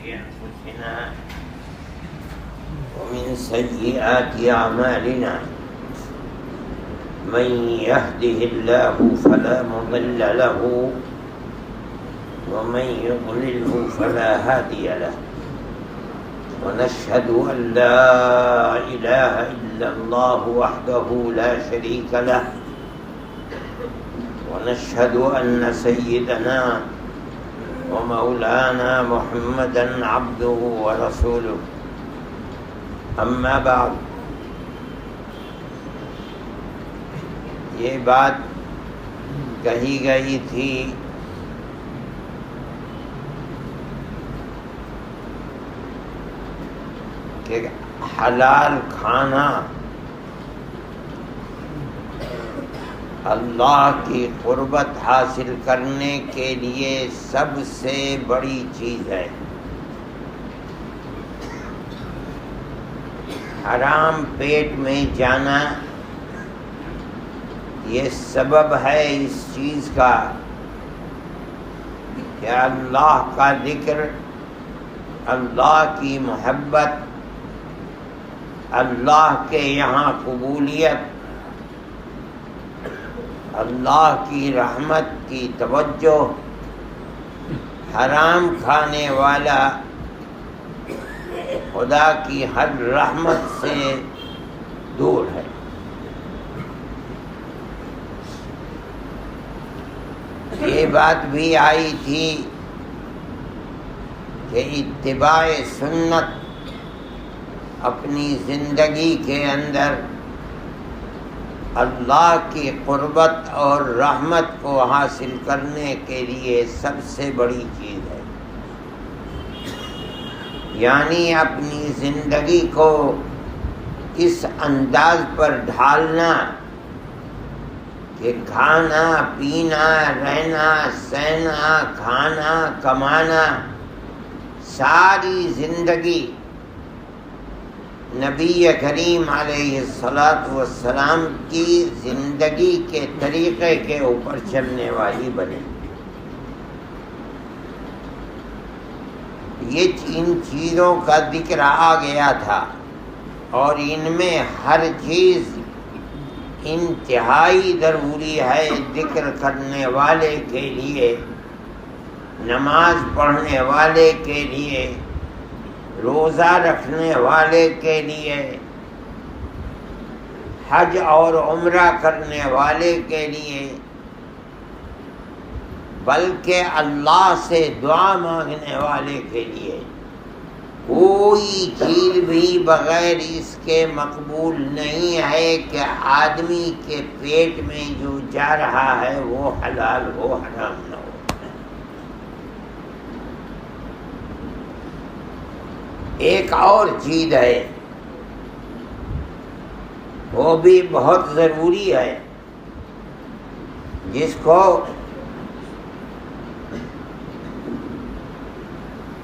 أنفسنا ومن سيئات أعمالنا من يهده الله فلا مضل له ومن يضلله فلا هادي له ونشهد أن لا إله إلا الله وحده لا شريك له ونشهد أن سيدنا ومولانا محمدا عبده ورسوله اما بعد. یہ بات کہی گئی تھی کہ حلال کھانا اللہ کی قربت حاصل کرنے کے لیے سب سے بڑی چیز ہے. حرام پیٹ میں جانا یہ سبب ہے اس چیز کا کہ اللہ کا ذکر، اللہ کی محبت، اللہ کے یہاں قبولیت، اللہ کی رحمت کی توجہ حرام کھانے والا خدا کی ہر رحمت سے دور ہے. یہ بات بھی آئی تھی کہ اتباع سنت اپنی زندگی کے اندر اللہ کی قربت اور رحمت کو حاصل کرنے کے لیے سب سے بڑی چیز ہے. یعنی اپنی زندگی کو اس انداز پر ڈھالنا کہ کھانا پینا رہنا سہنا کھانا کمانا ساری زندگی نبی کریم علیہ الصلاۃ والسلام کی زندگی کے طریقے کے اوپر چلنے والی بنے. یہ ان چیزوں کا ذکر آ گیا تھا اور ان میں ہر چیز انتہائی ضروری ہے ذکر کرنے والے کے لیے، نماز پڑھنے والے کے لیے، روزہ رکھنے والے کے لیے، حج اور عمرہ کرنے والے کے لیے، بلکہ اللہ سے دعا مانگنے والے کے لیے. کوئی چیز بھی بغیر اس کے مقبول نہیں ہے کہ آدمی کے پیٹ میں جو جا رہا ہے وہ حلال ہو حرام نہ ہو. ایک اور چیز ہے وہ بھی بہت ضروری ہے جس کو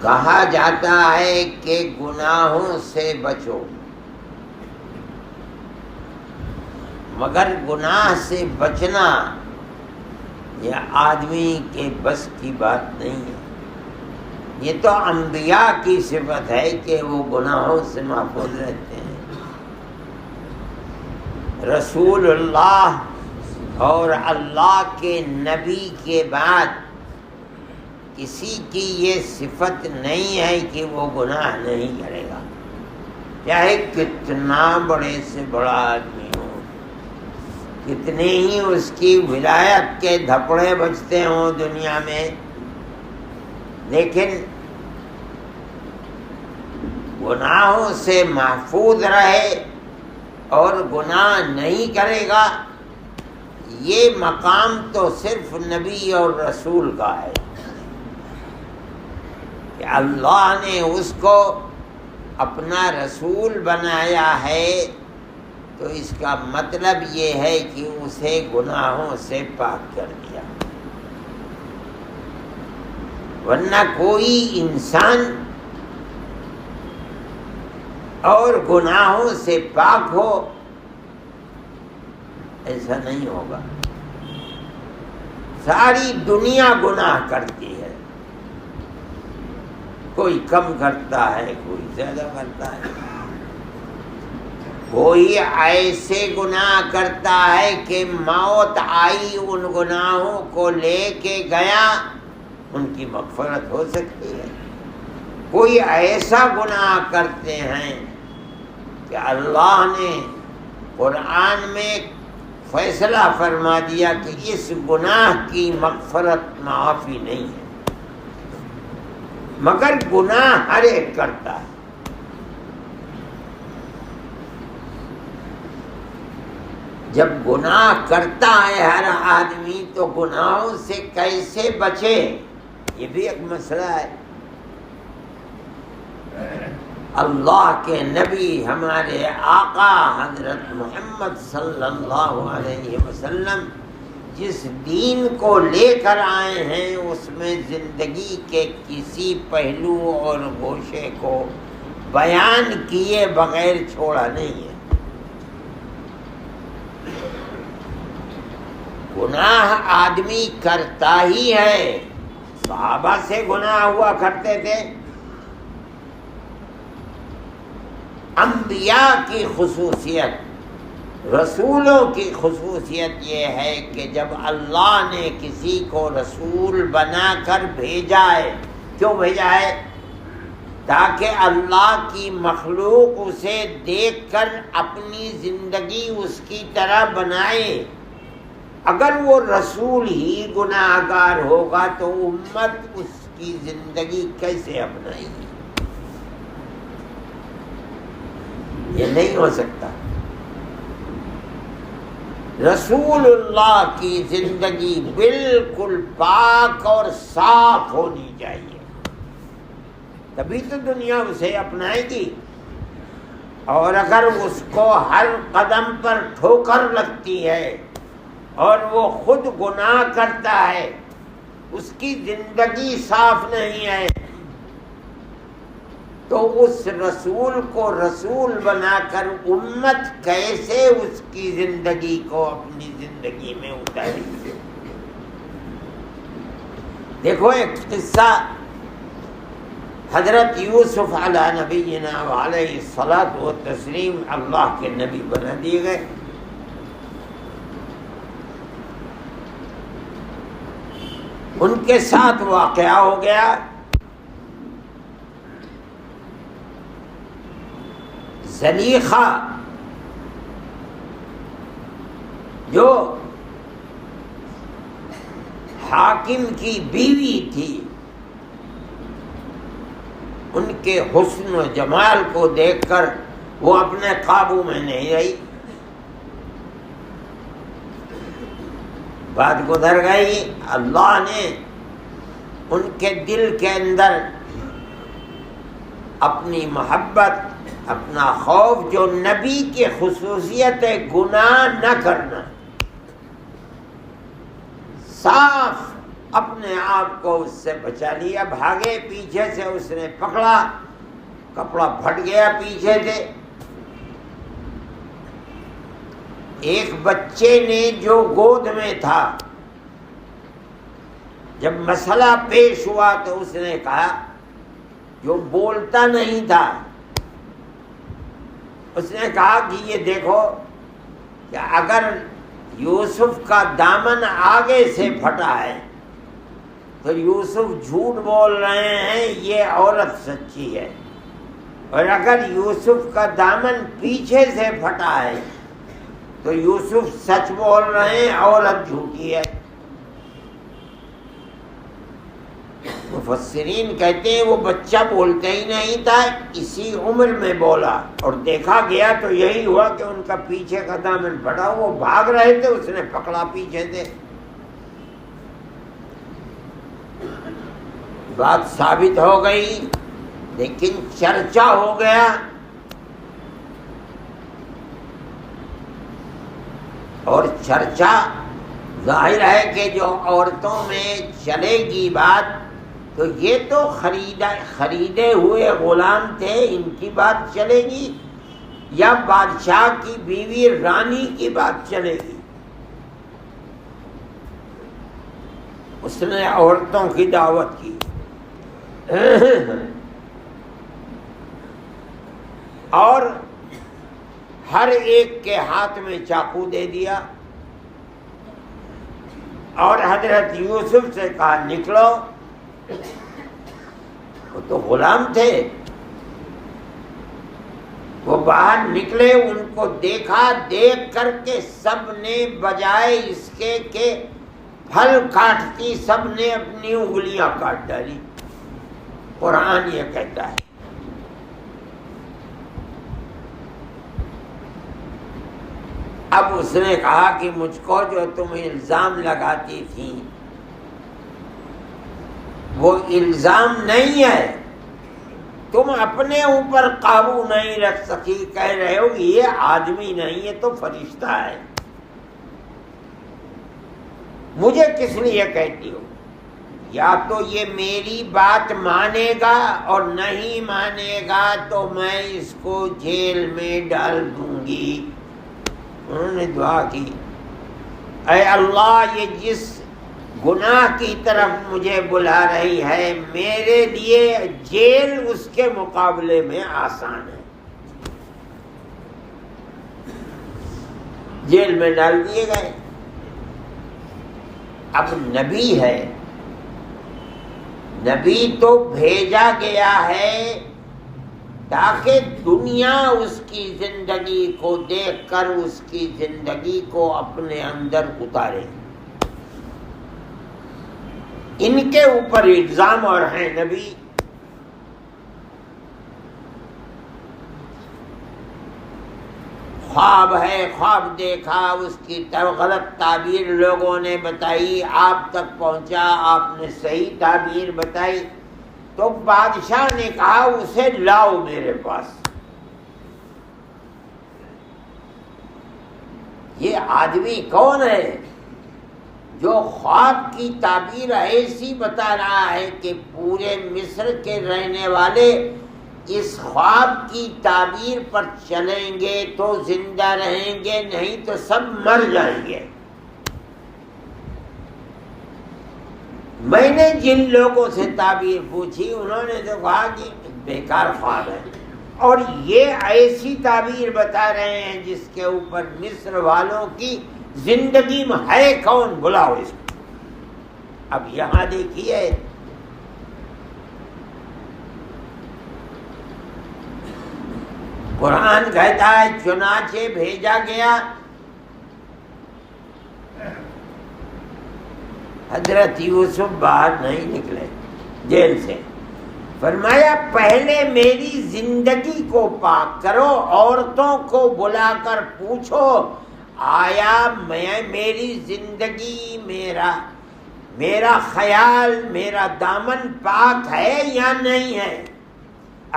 کہا جاتا ہے کہ گناہوں سے بچو، مگر گناہ سے بچنا یہ آدمی کے بس کی بات نہیں ہے. یہ تو انبیاء کی صفت ہے کہ وہ گناہوں سے محفوظ رہتے ہیں. رسول اللہ اور اللہ کے نبی کے بعد کسی کی یہ صفت نہیں ہے کہ وہ گناہ نہیں کرے گا، چاہے کتنا بڑے سے بڑا آدمی ہو، کتنے ہی اس کی ولایت کے دھپڑے بجتے ہوں دنیا میں، لیکن گناہوں سے محفوظ رہے اور گناہ نہیں کرے گا. یہ مقام تو صرف نبی اور رسول کا ہے کہ اللہ نے اس کو اپنا رسول بنایا ہے، تو اس کا مطلب یہ ہے کہ اسے گناہوں سے پاک کر دیا. ورنہ کوئی انسان اور گناہوں سے پاک ہو ایسا نہیں ہوگا. ساری دنیا گناہ کرتی ہے، کوئی کم کرتا ہے، کوئی زیادہ کرتا ہے، کوئی ایسے گناہ کرتا ہے کہ موت آئی ان گناہوں کو لے کے گیا، ان کی مغفرت ہو سکتی ہے۔ کوئی ایسا گناہ کرتے ہیں کہ اللہ نے قرآن میں فیصلہ فرما دیا کہ اس گناہ کی مغفرت معافی نہیں ہے، مگر گناہ ہر ایک کرتا ہے۔ جب گناہ کرتا ہے ہر آدمی تو گناہوں سے کیسے بچے، یہ بھی ایک مسئلہ ہے۔ اللہ کے نبی ہمارے آقا حضرت محمد صلی اللہ علیہ وسلم جس دین کو لے کر آئے ہیں اس میں زندگی کے کسی پہلو اور گوشے کو بیان کیے بغیر چھوڑا نہیں ہے۔ گناہ آدمی کرتا ہی ہے، صحابہ سے گناہ ہوا کرتے تھے۔ انبیاء کی خصوصیت، رسولوں کی خصوصیت یہ ہے کہ جب اللہ نے کسی کو رسول بنا کر بھیجا ہے، کیوں بھیجا ہے؟ تاکہ اللہ کی مخلوق اسے دیکھ کر اپنی زندگی اس کی طرح بنائے۔ اگر وہ رسول ہی گناہ گار ہوگا تو امت اس کی زندگی کیسے اپنائے گی؟ یہ نہیں ہو سکتا۔ رسول اللہ کی زندگی بالکل پاک اور صاف ہونی چاہیے، تبھی تو دنیا اسے اپنائے گی۔ اور اگر اس کو ہر قدم پر ٹھوکر لگتی ہے اور وہ خود گناہ کرتا ہے، اس کی زندگی صاف نہیں ہے، تو اس رسول کو رسول بنا کر امت کیسے اس کی زندگی کو اپنی زندگی میں اتارے گی؟ دیکھو ایک قصہ، حضرت یوسف علی نبینا وعلیہ الصلاۃ والتسلیم اللہ کے نبی بنا دیے گئے۔ ان کے ساتھ واقعہ ہو گیا، زلیخا جو حاکم کی بیوی تھی، ان کے حسن و جمال کو دیکھ کر وہ اپنے قابو میں نہیں رہی، بات گزر گئی۔ اللہ نے ان کے دل کے اندر اپنی محبت، اپنا خوف، جو نبی کی خصوصیت ہے گناہ نہ کرنا، صاف اپنے آپ کو اس سے بچا لیا۔ بھاگے، پیچھے سے اس نے پکڑا، کپڑا پھٹ گیا پیچھے سے۔ ایک بچے نے جو گود میں تھا، جب مسئلہ پیش ہوا تو اس نے کہا، جو بولتا نہیں تھا، اس نے کہا کہ یہ دیکھو کہ اگر یوسف کا دامن آگے سے پھٹا ہے تو یوسف جھوٹ بول رہے ہیں، یہ عورت سچی ہے، اور اگر یوسف کا دامن پیچھے سے پھٹا ہے تو یوسف سچ بول رہے ہیں، عورت جھوٹی ہے۔ مفسرین کہتے ہیں وہ بچہ بولتا ہی نہیں تھا، اسی عمر میں بولا، اور دیکھا گیا تو یہی ہوا کہ ان کا پیچھے کا دامن پھٹا، وہ بھاگ رہے تھے، اس نے پکڑا پیچھے سے۔ بات ثابت ہو گئی، لیکن چرچا ہو گیا، اور چرچا ظاہر ہے کہ جو عورتوں میں چلے گی بات، تو یہ تو خریدے ہوئے غلام تھے، ان کی بات چلے گی یا بادشاہ کی بیوی رانی کی بات چلے گی؟ اس نے عورتوں کی دعوت کی، ہر ایک کے ہاتھ میں چاقو دے دیا اور حضرت یوسف سے کہا نکلو. وہ تو غلام تھے، وہ باہر نکلے، ان کو دیکھا، دیکھ کر کے سب نے بجائے اس کے کہ پھل کاٹتی سب نے اپنی انگلیاں کاٹ ڈالی. قرآن یہ کہتا ہے. اب اس نے کہا کہ مجھ کو جو تم الزام لگاتی تھی وہ الزام نہیں ہے، تم اپنے اوپر قابو نہیں رکھ سکی، کہہ رہے ہو کہ یہ آدمی نہیں ہے تو فرشتہ ہے. مجھے کس لیے کہتی ہو؟ یا تو یہ میری بات مانے گا اور نہیں مانے گا تو میں اس کو جیل میں ڈال دوں گی. انہوں نے دعا کی، اے اللہ یہ جس گناہ کی طرف مجھے بلا رہی ہے میرے لیے جیل اس کے مقابلے میں آسان ہے. جیل میں ڈال دیے گئے. اب نبی ہے، نبی تو بھیجا گیا ہے تاکہ دنیا اس کی زندگی کو دیکھ کر اس کی زندگی کو اپنے اندر اتارے. ان کے اوپر الزام اور ہیں نبی. خواب ہے، خواب دیکھا، اس کی غلط تعبیر لوگوں نے بتائی، آپ تک پہنچا، آپ نے صحیح تعبیر بتائی تو بادشاہ نے کہا اسے لاؤ میرے پاس. یہ آدمی کون ہے جو خواب کی تعبیر ایسی بتا رہا ہے کہ پورے مصر کے رہنے والے اس خواب کی تعبیر پر چلیں گے تو زندہ رہیں گے، نہیں تو سب مر جائیں گے. میں نے جن لوگوں سے تعبیر پوچھی انہوں نے تو کہا کہ بیکار خواب ہے، اور یہ ایسی تعبیر بتا رہے ہیں جس کے اوپر مصر والوں کی زندگی میں ہے کون، بلاؤ اس کو. اب یہاں دیکھیے قرآن کہتا ہے چنانچہ بھیجا گیا. حضرت یوسف باہر نہیں نکلے جیل سے. فرمایا پہلے میری زندگی کو پاک کرو، عورتوں کو بلا کر پوچھو آیا میری زندگی، میرا خیال، میرا دامن پاک ہے یا نہیں ہے.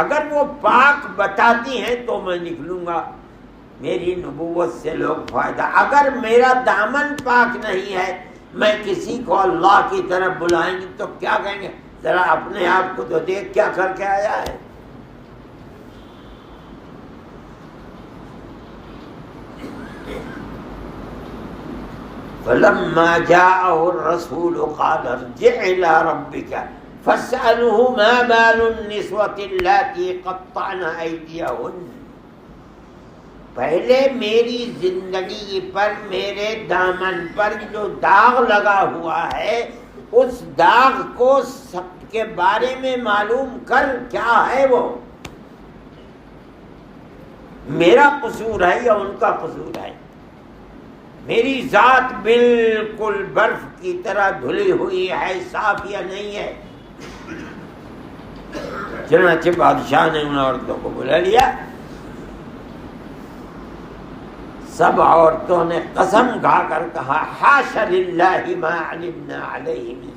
اگر وہ پاک بتاتی ہیں تو میں نکلوں گا، میری نبوت سے لوگ فائدہ. اگر میرا دامن پاک نہیں ہے، میں کسی کو اللہ کی طرف بلائیں گے تو کیا کہیں گے، ذرا اپنے آپ کو تو دیکھ کیا کر کے آیا ہے. فلما جاءه الرسول قال ارجع الى ربك فاسأله ما بال النسوة اللاتي قطعن أيديهن. پہلے میری زندگی پر، میرے دامن پر جو داغ لگا ہوا ہے اس داغ کو سب کے بارے میں معلوم کر، کیا ہے وہ، میرا قصور ہے یا ان کا قصور ہے. میری ذات بالکل برف کی طرح دھلی ہوئی ہے، صاف یا نہیں ہے. چنانچہ بادشاہ نے ان عورتوں کو بلا لیا. سب عورتوں نے قسم کھا کر کہا حاش للہ ما علمنا علیہ من،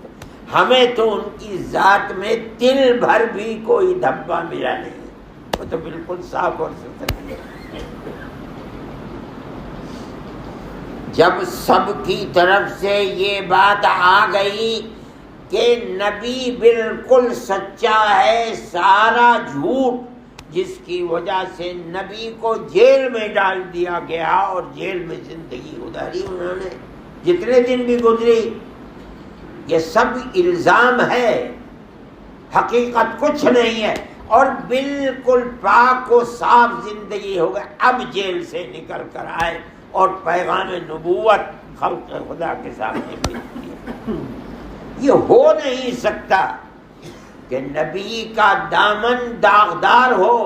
ہمیں تو ان کی ذات میں تل بھر بھی کوئی دھبا ملا نہیں، وہ تو بالکل صاف اور ستھرا. جب سب کی طرف سے یہ بات آ گئی کہ نبی بالکل سچا ہے، سارا جھوٹ، جس کی وجہ سے نبی کو جیل میں ڈال دیا گیا اور جیل میں زندگی گزاری انہوں نے، جتنے دن بھی گزری، یہ سب الزام ہے، حقیقت کچھ نہیں ہے. اور بالکل پاک و صاف زندگی ہو گئے، اب جیل سے نکل کر آئے اور پیغام نبوت خلق خدا کے سامنے پیش کیا۔ یہ ہو نہیں سکتا کہ نبی کا دامن داغدار ہو،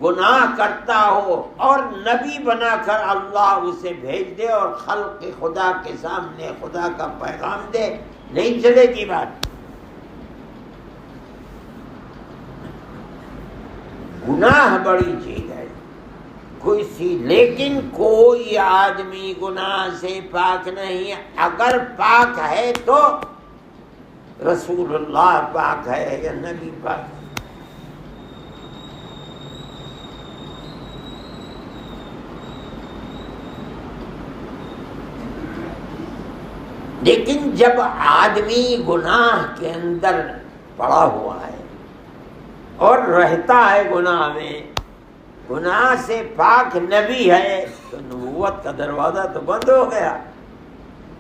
گناہ کرتا ہو، اور نبی بنا کر اللہ اسے بھیج دے اور خلق خدا کے سامنے خدا کا پیغام دے۔ نہیں چلے گی بات۔ گناہ بڑی چیز ہے کوئی سی، لیکن کوئی آدمی گناہ سے پاک نہیں ہے۔ اگر پاک ہے تو رسول اللہ پاک ہے یا نبی پاک ہے۔ لیکن جب آدمی گناہ کے اندر پڑا ہوا ہے اور رہتا ہے گناہ میں، گناہ سے پاک نبی ہے، تو نبوت کا دروازہ تو بند ہو گیا۔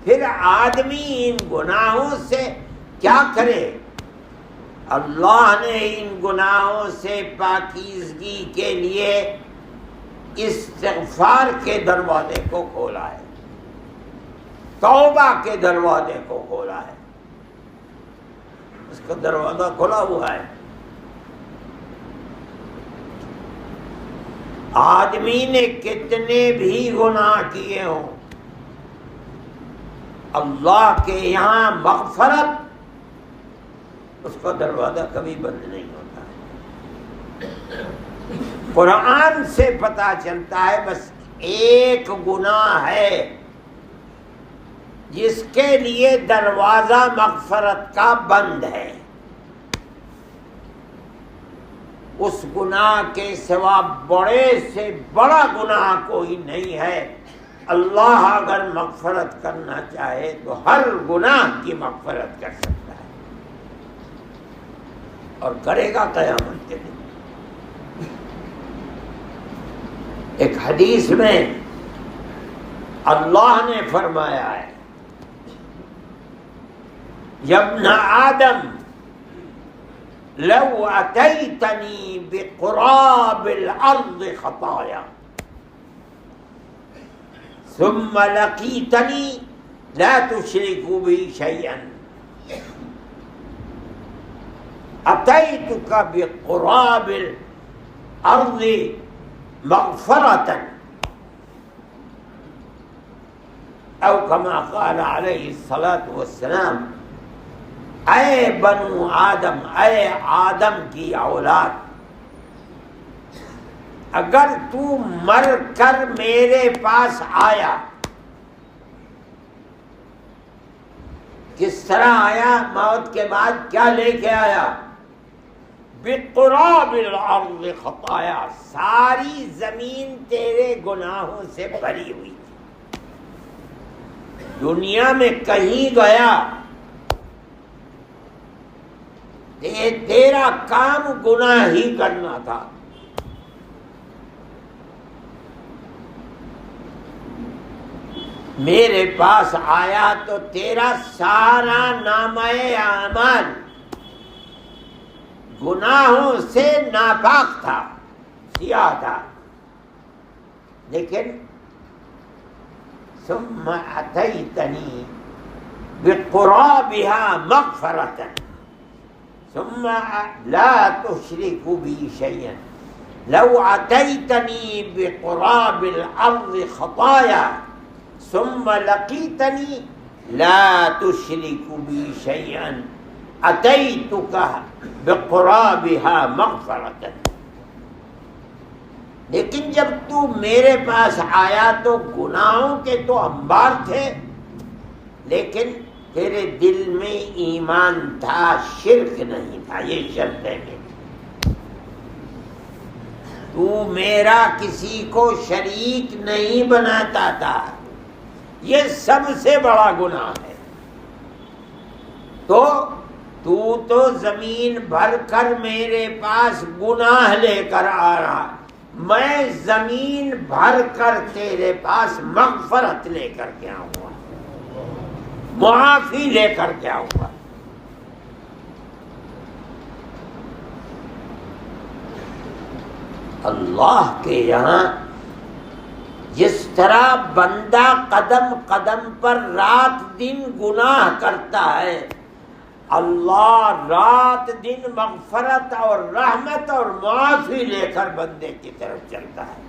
پھر آدمی ان گناہوں سے کیا کرے؟ اللہ نے ان گناہوں سے پاکیزگی کے لیے استغفار کے دروازے کو کھولا ہے، توبہ کے دروازے کو کھولا ہے، اس کا دروازہ کھلا ہوا ہے۔ آدمی نے کتنے بھی گناہ کیے ہوں، اللہ کے یہاں مغفرت، اس کا دروازہ کبھی بند نہیں ہوتا ہے۔ قرآن سے پتہ چلتا ہے بس ایک گناہ ہے جس کے لیے دروازہ مغفرت کا بند ہے، اس گناہ کے سوا بڑے سے بڑا گناہ کوئی نہیں ہے۔ اللہ اگر مغفرت کرنا چاہے تو ہر گناہ کی مغفرت کر سکتا ہے، اور کرے گا قیامت کے دن۔ ایک حدیث میں اللہ نے فرمایا ہے، یا ابن آدم لو اتیتنی بقراب الارض خطایا ثم لقیتنی لا تشرک بی شیئا اتیتک بقراب الارض مغفرة او کما قال علیہ الصلاۃ والسلام، اے بنو آدم، اے آدم کی اولاد، اگر تو مر کر میرے پاس آیا، کس طرح آیا؟ موت کے بعد کیا لے کے آیا؟ بقراب الارض خطایا، ساری زمین تیرے گناہوں سے بھری ہوئی تھی۔ دنیا میں کہیں گیا، تیرا کام گناہ ہی کرنا تھا، میرے پاس آیا تو تیرا سارا نامہ اعمال گناہوں سے ناپاک تھا، سیاہ تھا، لیکن ثم اتیتنی بقرابها مغفرة ثم لا تشرك بي شيئا لو اتيتني بقراب الارض خطايا ثم لقيتني لا تشرك بي شيئا اتيتك بقرابها مغفرة۔ لیکن جب تو میرے پاس آیا تو گناہوں کے تو انبار تھے، لیکن تیرے دل میں ایمان تھا، شرک نہیں تھا۔ یہ شرط ہے کہ تو میرا کسی کو شریک نہیں بناتا تھا، یہ سب سے بڑا گناہ ہے۔ تو زمین بھر کر میرے پاس گناہ لے کر آ رہا، میں زمین بھر کر تیرے پاس مغفرت لے کر کے آؤں گا، معافی لے کر کے آؤں گا۔ اللہ کے یہاں جس طرح بندہ قدم قدم پر رات دن گناہ کرتا ہے، اللہ رات دن مغفرت اور رحمت اور معافی لے کر بندے کی طرف چلتا ہے۔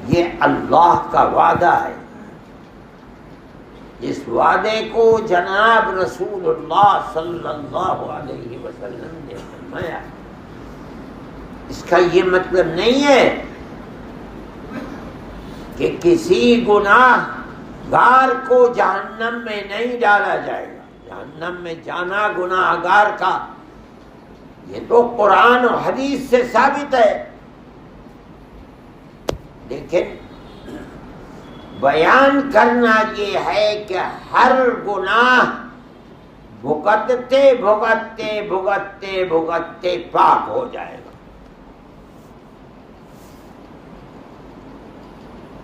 یہ اللہ کا وعدہ ہے، جس وعدے کو جناب رسول اللہ صلی اللہ علیہ وسلم نے فرمایا۔ اس کا یہ مطلب نہیں ہے کہ کسی گناہ گار کو جہنم میں نہیں ڈالا جائے گا۔ جہنم میں جانا گناہ گار کا یہ تو قرآن و حدیث سے ثابت ہے، لیکن بیان کرنا یہ ہے کہ ہر گناہ بھگتتے بھگتتے بھگتتے بھگتتے پاک ہو جائے گا،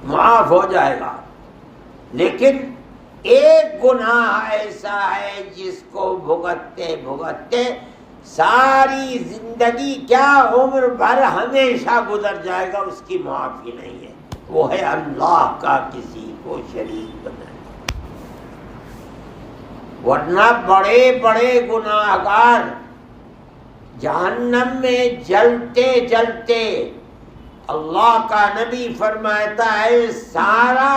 معاف ہو جائے گا۔ لیکن ایک گناہ ایسا ہے جس کو بھگتتے بھگتتے ساری زندگی کیا عمر بھر ہمیشہ گزر جائے گا، اس کی معافی نہیں ہے، وہ ہے اللہ کا کسی کو شریک بنانا۔ ورنہ بڑے بڑے گناہ گار جہنم میں جلتے جلتے، اللہ کا نبی فرماتا ہے سارا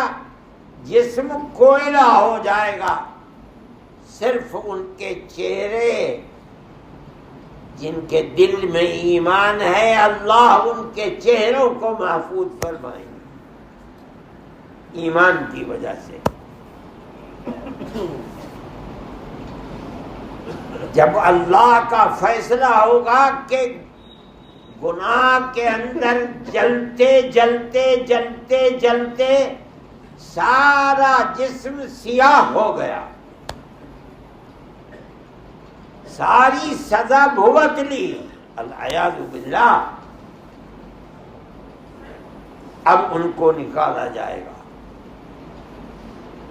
جسم کوئلہ ہو جائے گا، صرف ان کے چہرے جن کے دل میں ایمان ہے اللہ ان کے چہروں کو محفوظ فرمائیں گے ایمان کی وجہ سے۔ جب اللہ کا فیصلہ ہوگا کہ گناہ کے اندر جلتے جلتے جلتے جلتے سارا جسم سیاہ ہو گیا، ساری سزا بھگت لی، العیاذ باللہ، اب ان کو نکالا جائے گا۔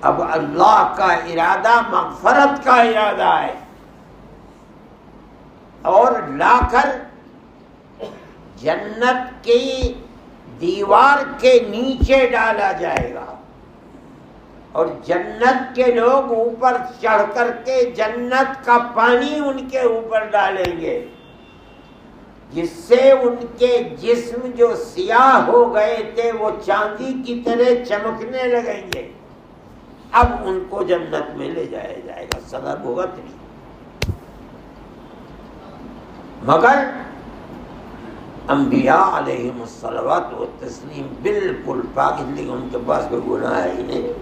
اب اللہ کا ارادہ مغفرت کا ارادہ ہے، اور لا کر جنت کی دیوار کے نیچے ڈالا جائے گا، اور جنت کے لوگ اوپر چڑھ کر کے جنت کا پانی ان کے اوپر ڈالیں گے، جس سے ان کے جسم جو سیاہ ہو گئے تھے وہ چاندی کی طرح چمکنے لگیں گے۔ اب ان کو جنت میں لے جایا جائے گا، سزا بھگت نہیں۔ مگر انبیاء علیہم الصلوات و تسلیم بالکل پاک، لیکن ان کے پاس کوئی گناہ ہے ہی نہیں۔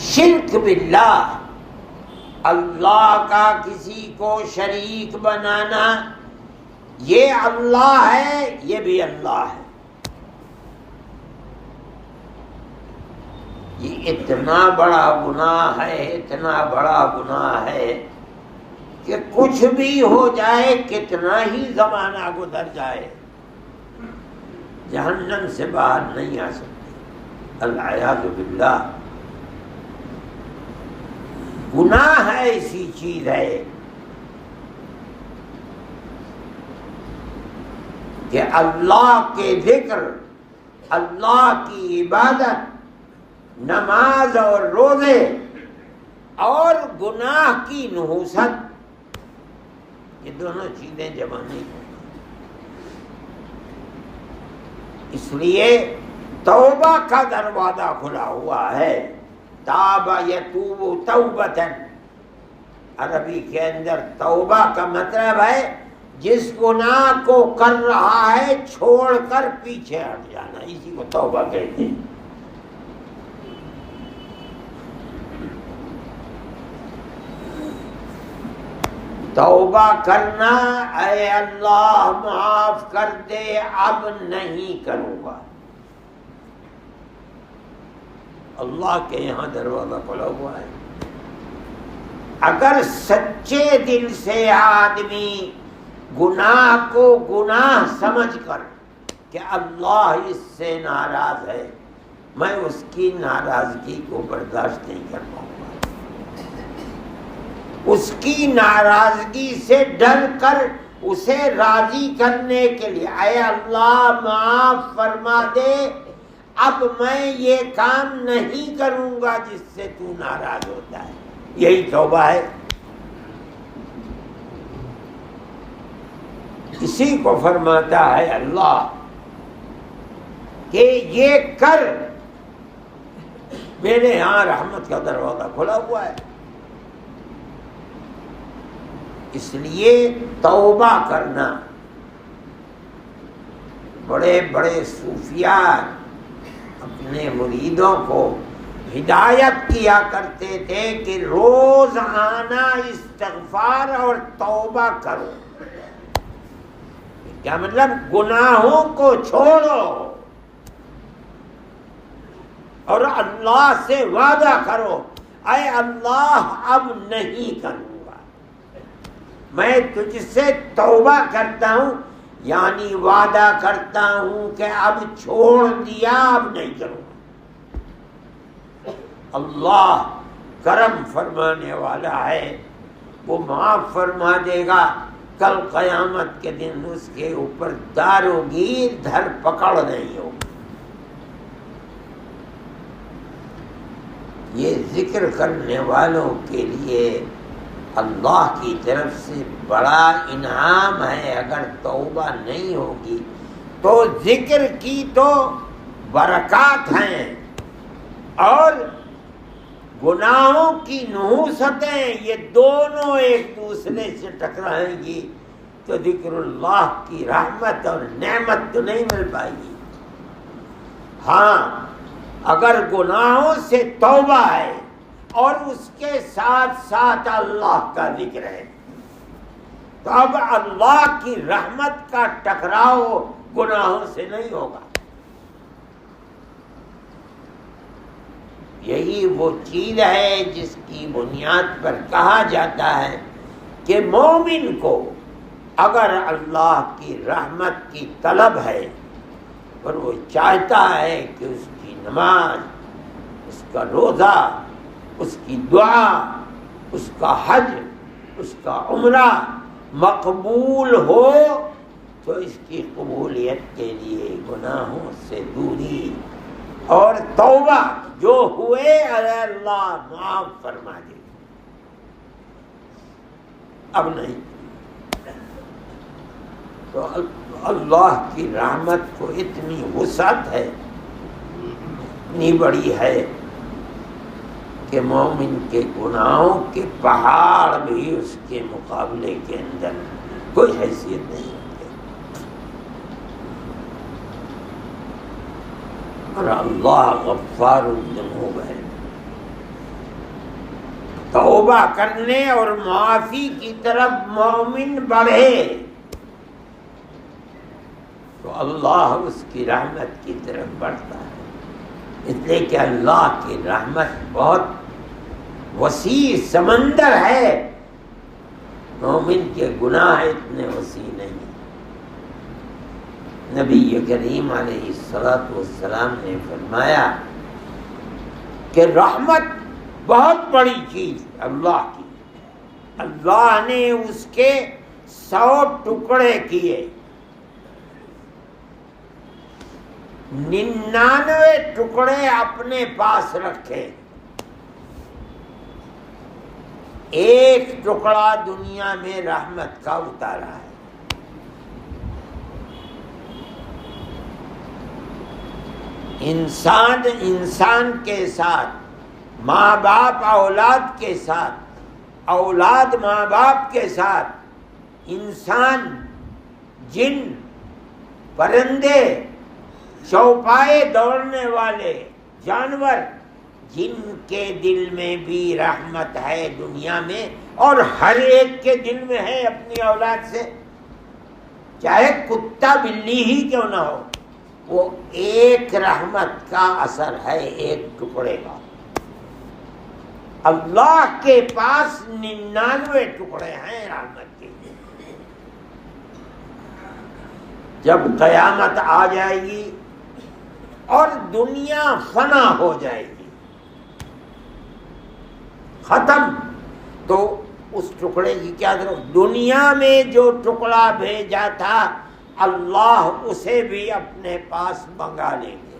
شرک باللہ، اللہ کا کسی کو شریک بنانا، یہ اللہ ہے یہ بھی اللہ ہے۔ یہ اتنا بڑا گناہ ہے، اتنا بڑا گناہ ہے کہ کچھ بھی ہو جائے، کتنا ہی زمانہ گزر جائے، جہنم سے باہر نہیں آ سکتے، العیاذ باللہ۔ گناہ ایسی چیز ہے کہ اللہ کے ذکر، اللہ کی عبادت، نماز اور روزے اور گناہ کی نحوست، یہ دونوں چیزیں جمع نہیں ہوتی۔ اس لیے توبہ کا دروازہ کھلا ہوا ہے، تاب یتوب توبۃ، عربی کے اندر توبہ کا مطلب ہے جس گناہ کو کر رہا ہے چھوڑ کر پیچھے ہٹ جانا، اسی کو توبہ کہتے ہیں۔ توبہ کرنا، اے اللہ معاف کر دے، اب نہیں کروں گا، اللہ کے یہاں دروازہ کھلا ہوا ہے۔ اگر سچے دل سے آدمی گناہ کو گناہ سمجھ کر کہ اللہ اس سے ناراض ہے، میں اس کی ناراضگی کو برداشت نہیں کر پاؤں گا، اس کی ناراضگی سے ڈر کر اسے راضی کرنے کے لیے، اے اللہ معاف فرما دے، اب میں یہ کام نہیں کروں گا جس سے تو ناراض ہوتا ہے. یہی توبہ ہے. اسی کو فرماتا ہے اللہ کہ یہ کر، میرے یہاں رحمت کا دروازہ کھلا ہوا ہے. اس لیے توبہ کرنا، بڑے بڑے صوفیاء اپنے مریدوں کو ہدایت کیا کرتے تھے کہ روزانہ استغفار اور توبہ کرو. کیا مطلب؟ گناہوں کو چھوڑو اور اللہ سے وعدہ کرو، اے اللہ اب نہیں کروں گا، میں تجھ سے توبہ کرتا ہوں، یعنی وعدہ کرتا ہوں کہ اب چھوڑ دیا، اب نہیں کروں گا. اللہ کرم فرمانے والا ہے، وہ معاف فرما دے گا. کل قیامت کے دن اس کے اوپر داروگیر دھر پکڑ نہیں ہوگی. یہ ذکر کرنے والوں کے لیے اللہ کی طرف سے بڑا انعام ہے. اگر توبہ نہیں ہوگی تو ذکر کی تو برکات ہیں اور گناہوں کی نحوستیں، یہ دونوں ایک دوسرے سے ٹکرائیں گی تو ذکر اللہ کی رحمت اور نعمت تو نہیں مل پائے گی. ہاں اگر گناہوں سے توبہ ہے اور اس کے ساتھ ساتھ اللہ کا ذکر ہے تو اب اللہ کی رحمت کا ٹکراؤ گناہوں سے نہیں ہوگا. یہی وہ چیز ہے جس کی بنیاد پر کہا جاتا ہے کہ مومن کو اگر اللہ کی رحمت کی طلب ہے اور وہ چاہتا ہے کہ اس کی نماز، اس کا روزہ، اس کی دعا، اس کا حج، اس کا عمرہ مقبول ہو تو اس کی قبولیت کے لیے گناہوں سے دوری اور توبہ جو ہوئے اللہ معاف فرما دے. اب نہیں تو اللہ کی رحمت کو اتنی وسعت ہے، اتنی بڑی ہے کہ مومن کے گناہوں کے پہاڑ بھی اس کے مقابلے کے اندر کوئی حیثیت نہیں. اور اللہ غفار الذنوب ہے. توبہ کرنے اور معافی کی طرف مومن بڑھے تو اللہ اس کی رحمت کی طرف بڑھتا ہے. اس لیے کہ اللہ کی رحمت بہت وسیع سمندر ہے، مومن کے گناہ اتنے وسیع نہیں. نبی کریم علیہ الصلوۃ والسلام نے فرمایا کہ رحمت بہت بڑی چیز اللہ کی. اللہ نے اس کے 100 ٹکڑے کیے، 99 ٹکڑے اپنے پاس رکھے، ایک ٹکڑا دنیا میں رحمت کا اتارا ہے. انسان کے ساتھ، ماں باپ اولاد کے ساتھ، اولاد ماں باپ کے ساتھ، انسان، جن، پرندے، چوپائے دوڑنے والے جانور، جن کے دل میں بھی رحمت ہے دنیا میں اور ہر ایک کے دل میں ہے اپنی اولاد سے، چاہے کتا بلی ہی کیوں نہ ہو، وہ ایک رحمت کا اثر ہے، ایک ٹکڑے کا. اللہ کے پاس 99 ٹکڑے ہیں رحمت کے. جب قیامت آ جائے گی اور دنیا فنا ہو جائے گی، ختم، تو اس ٹکڑے کی کیا ضرورت؟ دنیا میں جو ٹکڑا بھیجا تھا اللہ اسے بھی اپنے پاس منگا لیں گے،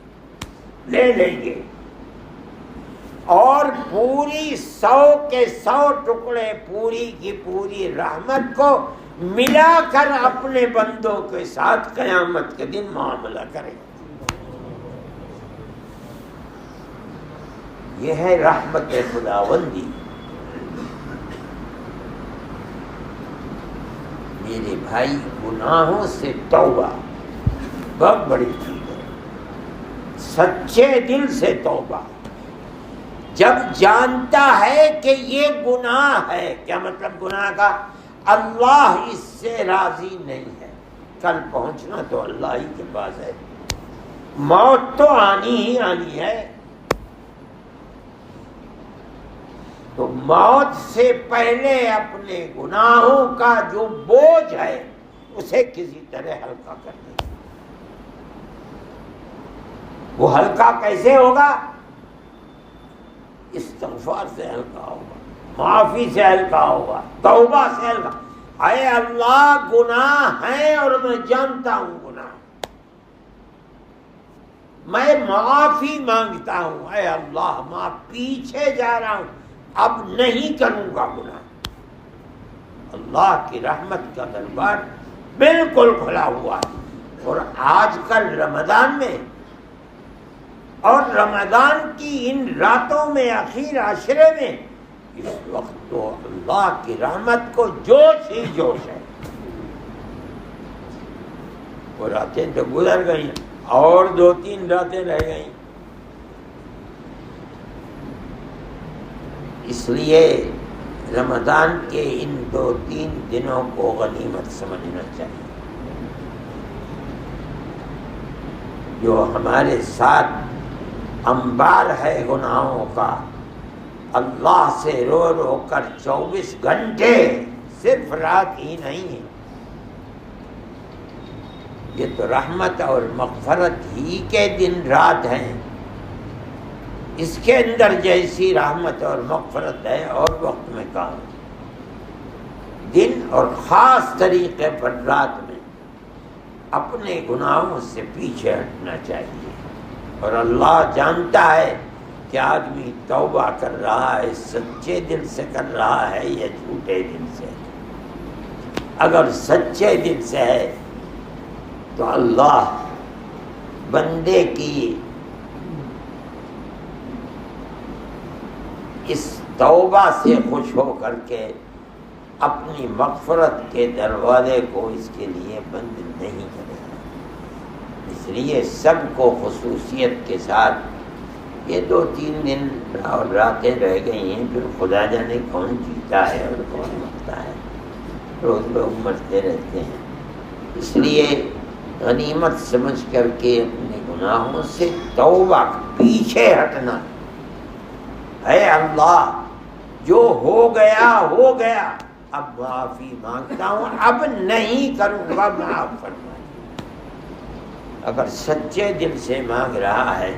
لے لیں گے، اور پوری 100 کے 100 ٹکڑے پوری کی پوری رحمت کو ملا کر اپنے بندوں کے ساتھ قیامت کے دن معاملہ کریں گے۔ یہ ہے رحمت خداوندی۔ میرے بھائی، گناہوں سے توبہ بہت بڑی چیز ہے، سچے دل سے توبہ۔ جب جانتا ہے کہ یہ گناہ ہے، کیا مطلب گناہ کا؟ اللہ اس سے راضی نہیں ہے، کل پہنچنا تو اللہ ہی کے پاس ہے، موت تو آنی ہی آنی ہے، تو موت سے پہلے اپنے گناہوں کا جو بوجھ ہے اسے کسی طرح ہلکا کر دیں۔ وہ ہلکا کیسے ہوگا؟ استغفار سے ہلکا ہوگا، معافی سے ہلکا ہوگا، توبہ سے ہلکا۔ اے اللہ، گناہ ہے اور میں جانتا ہوں گناہ، میں معافی مانگتا ہوں، اے اللہ میں پیچھے جا رہا ہوں، اب نہیں کروں گا گناہ۔ اللہ کی رحمت کا دربار بالکل کھلا ہوا ہے۔ اور آج کل رمضان میں اور رمضان کی ان راتوں میں، اخیر عشرے میں، اس وقت تو اللہ کی رحمت کو جوش ہی جوش ہے۔ وہ راتیں تو گزر گئی اور 2-3 راتیں رہ گئیں، اس لیے رمضان کے ان 2-3 دنوں کو غنیمت سمجھنا چاہیے۔ جو ہمارے ساتھ انبار ہے گناہوں کا، اللہ سے رو رو کر 24 گھنٹے، صرف رات ہی نہیں ہے، یہ تو رحمت اور مغفرت ہی کے دن رات ہیں۔ اس کے اندر جیسی رحمت اور مغفرت ہے اور وقت میں کام، دن اور خاص طریقے پر رات میں اپنے گناہوں سے پیچھے ہٹنا چاہیے۔ اور اللہ جانتا ہے کہ آدمی توبہ کر رہا ہے، سچے دل سے کر رہا ہے یا جھوٹے دل سے۔ اگر سچے دل سے ہے تو اللہ بندے کی اس توبہ سے خوش ہو کر کے اپنی مغفرت کے دروازے کو اس کے لیے بند نہیں کرے گا۔ اس لیے سب کو خصوصیت کے ساتھ یہ 2-3 دن اور راتیں رہ گئی ہیں، پھر خدا جانے کون جیتا ہے اور کون مرتا ہے، روز لوگ مرتے رہتے ہیں۔ اس لیے غنیمت سمجھ کر کے اپنے گناہوں سے توبہ، پیچھے ہٹنا، اے اللہ جو ہو گیا ہو گیا، اب معافی مانگتا ہوں، اب نہیں کروں گا، معاف فرما۔ اگر سچے دل سے مانگ رہا ہے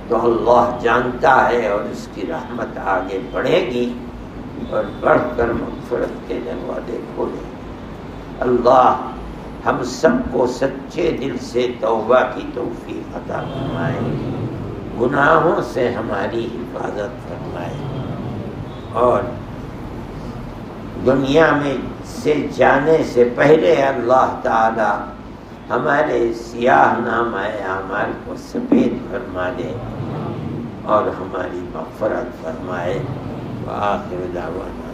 تو اللہ جانتا ہے اور اس کی رحمت آگے بڑھے گی اور بڑھ کر مغفرت کے دروازے کھولے گی۔ اللہ ہم سب کو سچے دل سے توبہ کی توفیق عطا فرمائے، گناہوں سے ہماری حفاظت فرمائے، اور دنیا میں سے جانے سے پہلے اللہ تعالی ہمارے سیاہ نامہ اعمال کو سفید فرما دے اور ہماری مغفرت فرمائے۔ وآخر دعوانا